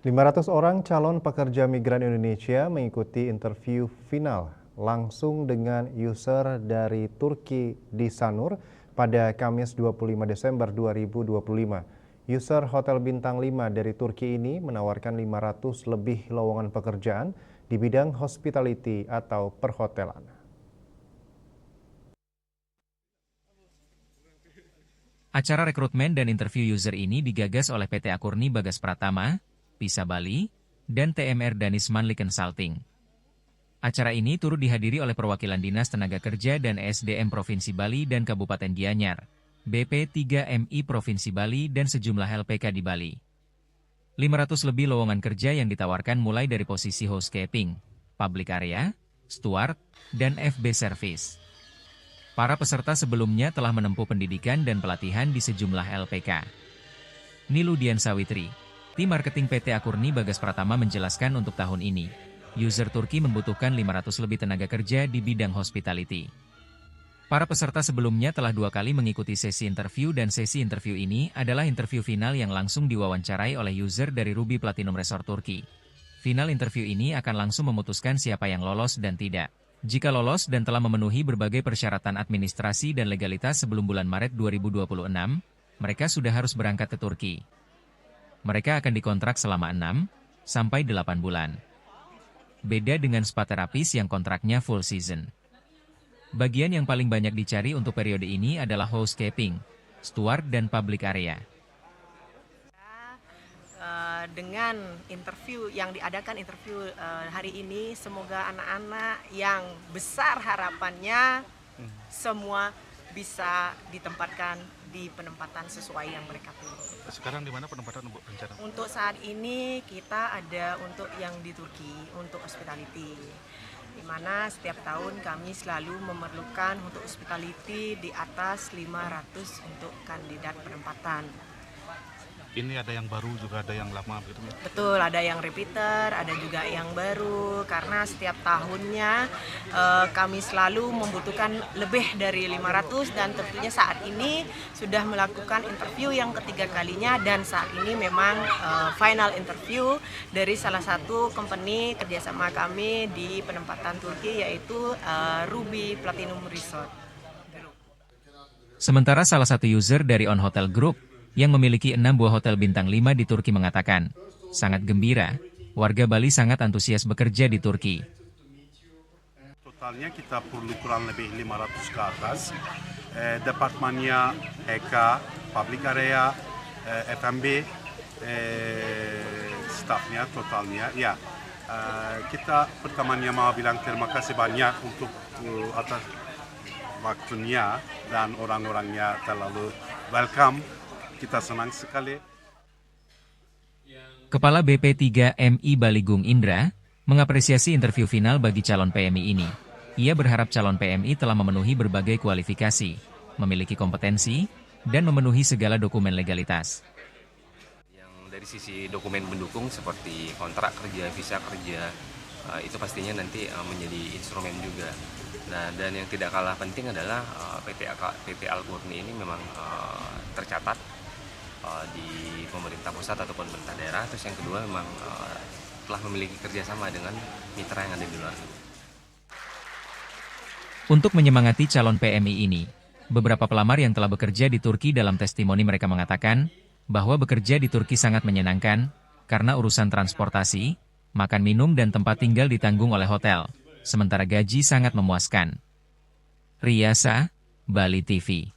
500 orang calon pekerja migran Indonesia mengikuti interview final langsung dengan user dari Turki di Sanur pada Kamis 25 Desember 2025. User Hotel Bintang 5 dari Turki ini menawarkan 500 lebih lowongan pekerjaan di bidang hospitality atau perhotelan. Acara rekrutmen dan interview user ini digagas oleh PT Akurni Bagas Pratama, Pisa Bali, dan TMR Danis Manli Consulting. Acara ini turut dihadiri oleh perwakilan Dinas Tenaga Kerja dan SDM Provinsi Bali dan Kabupaten Gianyar, BP3MI Provinsi Bali dan sejumlah LPK di Bali. 500 lebih lowongan kerja yang ditawarkan mulai dari posisi housekeeping, public area, steward, dan FB service. Para peserta sebelumnya telah menempuh pendidikan dan pelatihan di sejumlah LPK. Nilu Dian Sawitri, tim marketing PT Akurni Bagas Pratama menjelaskan untuk tahun ini, user Turki membutuhkan 500 lebih tenaga kerja di bidang hospitality. Para peserta sebelumnya telah 2 kali mengikuti sesi interview dan sesi interview ini adalah interview final yang langsung diwawancarai oleh user dari Ruby Platinum Resort Turki. Final interview ini akan langsung memutuskan siapa yang lolos dan tidak. Jika lolos dan telah memenuhi berbagai persyaratan administrasi dan legalitas sebelum bulan Maret 2026, mereka sudah harus berangkat ke Turki. Mereka akan dikontrak selama 6 sampai 8 bulan. Beda dengan spa terapis yang kontraknya full season. Bagian yang paling banyak dicari untuk periode ini adalah housekeeping, steward, dan public area. Dengan interview yang diadakan hari ini, semoga anak-anak yang besar harapannya semua bisa ditempatkan di penempatan sesuai yang mereka pilih. Sekarang di mana penempatan untuk rencana? Untuk saat ini kita ada untuk yang di Turki, untuk hospitality. Di mana setiap tahun kami selalu memerlukan untuk hospitality di atas 500 untuk kandidat penempatan. Ini ada yang baru juga ada yang lama gitu ya? Betul, ada yang repeater, ada juga yang baru, karena setiap tahunnya kami selalu membutuhkan lebih dari 500 dan tentunya saat ini sudah melakukan interview yang ketiga kalinya dan saat ini memang final interview dari salah satu company kerjasama kami di penempatan Turki yaitu Ruby Platinum Resort. Sementara salah satu user dari On Hotel Group yang memiliki 6 buah hotel bintang 5 di Turki mengatakan, sangat gembira, warga Bali sangat antusias bekerja di Turki. Totalnya kita perlu kurang lebih 500 ke atas. Departemennya EK, public area, F&B, staffnya totalnya. Ya, kita pertamanya mau bilang terima kasih banyak untuk atas waktunya dan orang-orangnya terlalu welcome. Kita senang sekali. Kepala BP3MI Bali Gung Indra mengapresiasi interview final bagi calon PMI ini. Ia berharap calon PMI telah memenuhi berbagai kualifikasi, memiliki kompetensi, dan memenuhi segala dokumen legalitas. Yang dari sisi dokumen pendukung seperti kontrak kerja, visa kerja, itu pastinya nanti menjadi instrumen juga. Nah, dan yang tidak kalah penting adalah PT Akurni ini memang tercatat di pemerintah pusat ataupun pemerintah daerah. Terus yang kedua memang telah memiliki kerjasama dengan mitra yang ada di luar negeri. Untuk menyemangati calon PMI ini, beberapa pelamar yang telah bekerja di Turki dalam testimoni mereka mengatakan bahwa bekerja di Turki sangat menyenangkan karena urusan transportasi, makan minum dan tempat tinggal ditanggung oleh hotel, sementara gaji sangat memuaskan. Riyasa, Bali TV.